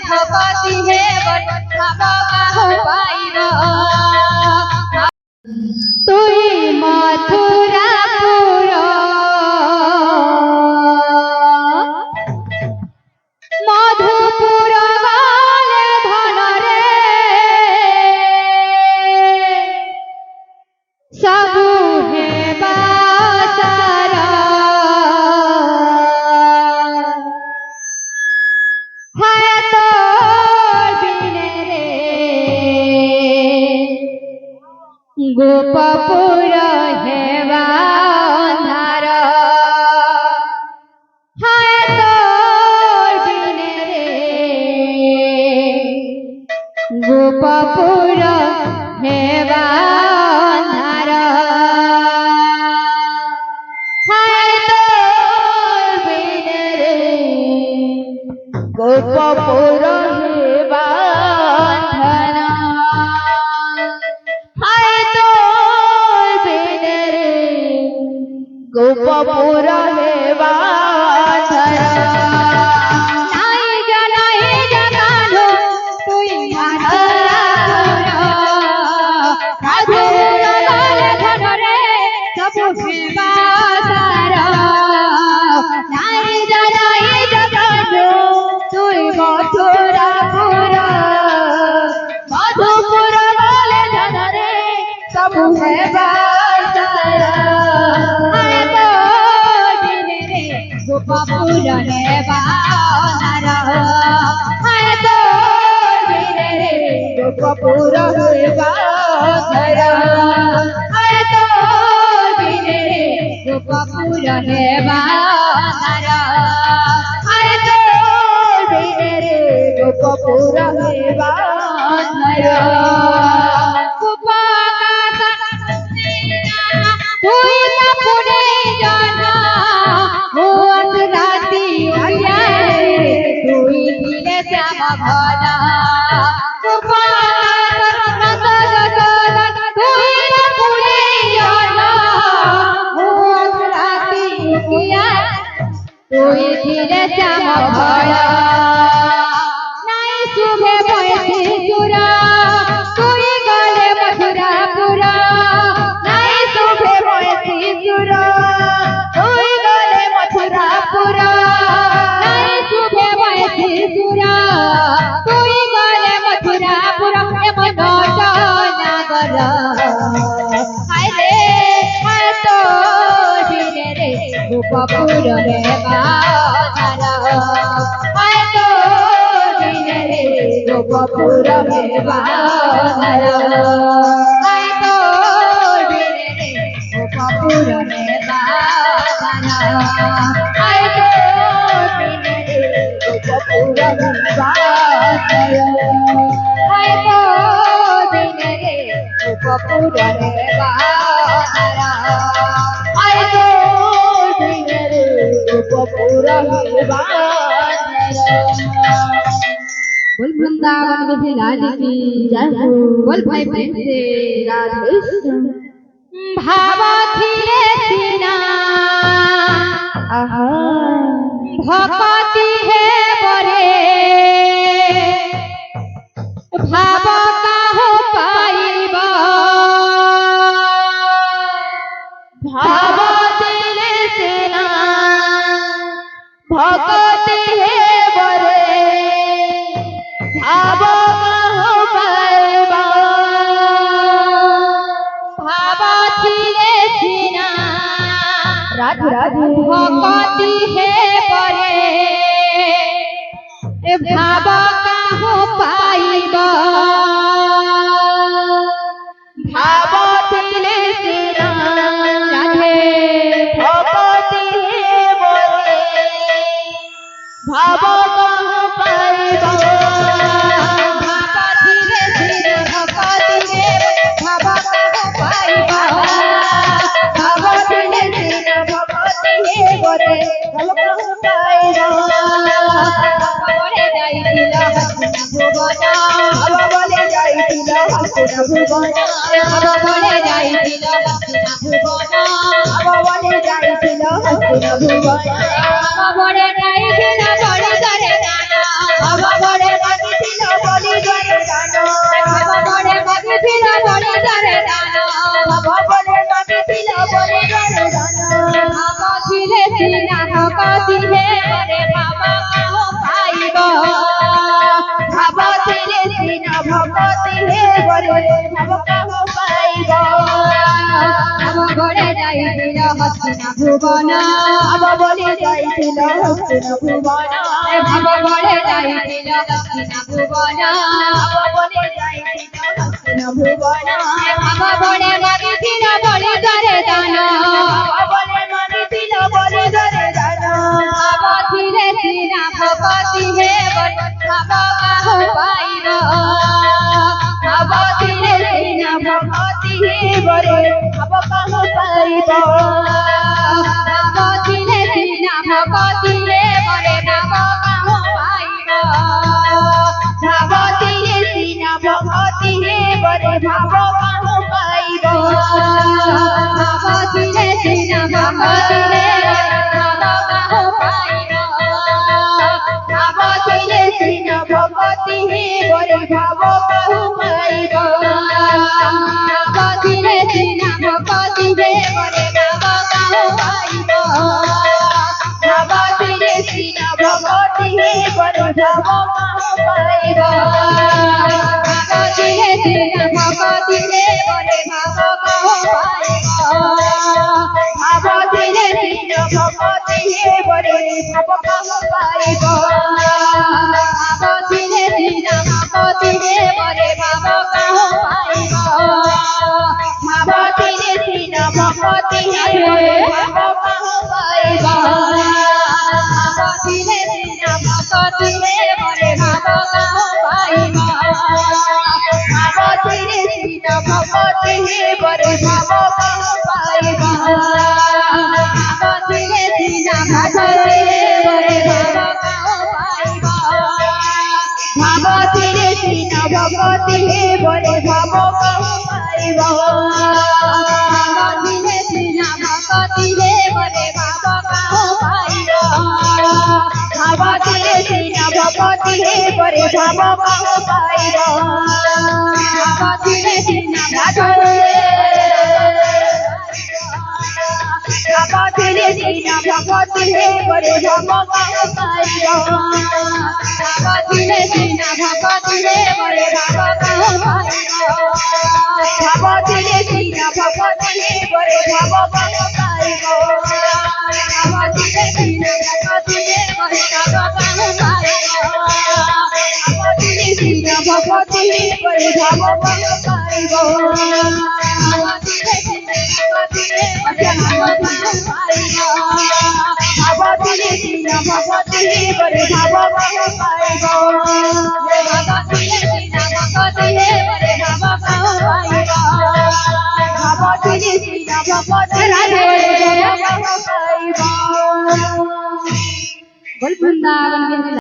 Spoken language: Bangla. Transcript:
भगति हे बाबा पाइब तुई मथुरापुर मधुपुर गले धन रे सबु हेबा सारा है तोर बिने रे गोपपुर हेबा अंधार है तोर बिने रे गोपपुर हेबा अंधार है तोर बिने रे गोपपुर हेबा अंधार है तोर बिने रे गोपपुर हेबा गोपपुर हेबा अंधार है तोर बिने रे गोपपुर हेबा अंधार है तोर बिने रे गोपपुर हेबा अंधार है तोर बिने रे गोपपुर हेबा अंधार गोपपुर हेबा अंधार है तोर बिने रे गोपपुर हेबा अंधार है तोर बिने रे गोपपुर हेबा अंधार है तोर बिने रे गोपपुर हेबा अंधार है तोर बिने रे गोपपुर हेबा बोल वृंदावन विठलाल की जय हो बोल भाई प्रेम से राधे भावा थिले सीना भक्ति है बरे भावा का हो पाइबा भावा थिले सीना भक्ति है बरे भावा हो पाइबा भावा थिले सीना राधे राधे भक्ति है बरे भावा हो पाइबा भावा थिले सीना राधे भक्ति है बरे भावा हो पाइबा भावा थिले सीना भक्ति है भावा हो पाइबा भावा थिले सीना भक्ति है बरे भावा हो पाइबा बोले जाइतिल हसना भुवन बोले जाइतिल हसना भुवन बोले जाइतिल हसना भुवन बोले जाइतिल बड़ी करे दाना बोले পাইব ভাব বলে যাইছিল হস্তিনা ভুবন ভাব বলে যাইছিল হস্তিনা ভুবন ভাব বলে যাইছিল হস্তিনা ভুবন ভাব বলে যাইছিল হস্তিনা ভুবন ভাব বলে মাগিছিল বলে ধরে দান ভাব বলে মাগিছিল বলে ধরে দান ভাব ছিলে সিনা ভগতি হে বলে ভাব কাহু পাইব ভাব ছিলে সিনা ভগতি হে বলে ভাব কাহু পাইব ভাব ছিলে সিনা ভগতি হে বলে ভাব কাহু পাইব ভাব ছিলে সিনা ভগতি হে বলে ভাব কাহু পাইব ভাব ছিলে সিনা ভগতি হে ভাব কাহু পাইব ভাব ছিলে সিনা ভগতি হে বলে ভাব কাহু পাইব ভাব ছিলে সিনা ভগতি হে বলে ভাব কাহু পাইব ভাব ছিলে সিনা ভগতি হে বলে ভাব কাহু পাইব ভাব ছিলে সিনা ভগতি হে বলে ভাব কাহু পাইব ভাব ছিলে সিনা ভগতি হে বলে ভাব কাহু পাইব ভাব ছিলে সিনা ভগতি হে বলে ভাব কাহু পাইব ভাব ছিলে সিনা ভগতি হে বলে ভাব কাহু পাইব ভাব ছিলে সিনা ভগতি হে বলে ভাব কাহু পাইব ভাব ছিলে সিনা ভগতি হে বলে ভাব কাহু পাইব ভাব ছিলে সিনা ভগতি হে বলে ভাব কাহু পাইব ভাব ছিলে সিনা ভগতি হে বলে ভাব কাহু পাইব ভাব ছিলে সিনা ভগতি হে বলে ভাব কাহু পাইব ভাব ছিলে সিনা ভগতি হে বলে ভাব কাহু পাইব ভাব ছিলে সিনা ভগতি ভাব ছিলে সিনা ভগতি হে বলে ভাব কাহু পাইব ভাব ছিলে সিনা ভগতি হে বলে ভাব কাহু পাইব ভাব ছিলে সিনা ভগতি হে বলে ভাব কাহু পাইব ভাব ছিলে সিনা ভগতি হে বলে ভাব কাহু পাইব ভাব ছিলে সিনা ভগতি হে বলে ভাব কাহু পাইব ভাব ছিলে সিনা ভগতি হে বলে ভাব কাহু পাইব ভাব ছিলে সিনা ভগতি হে বলে ভাব কাহু পাইব ভাব ছিলে সিনা ভগতি হে বলে ভাব কাহু পাইব ভাব ছিলে সিনা ভগতি হে বলে ভাব কাহু পাইব।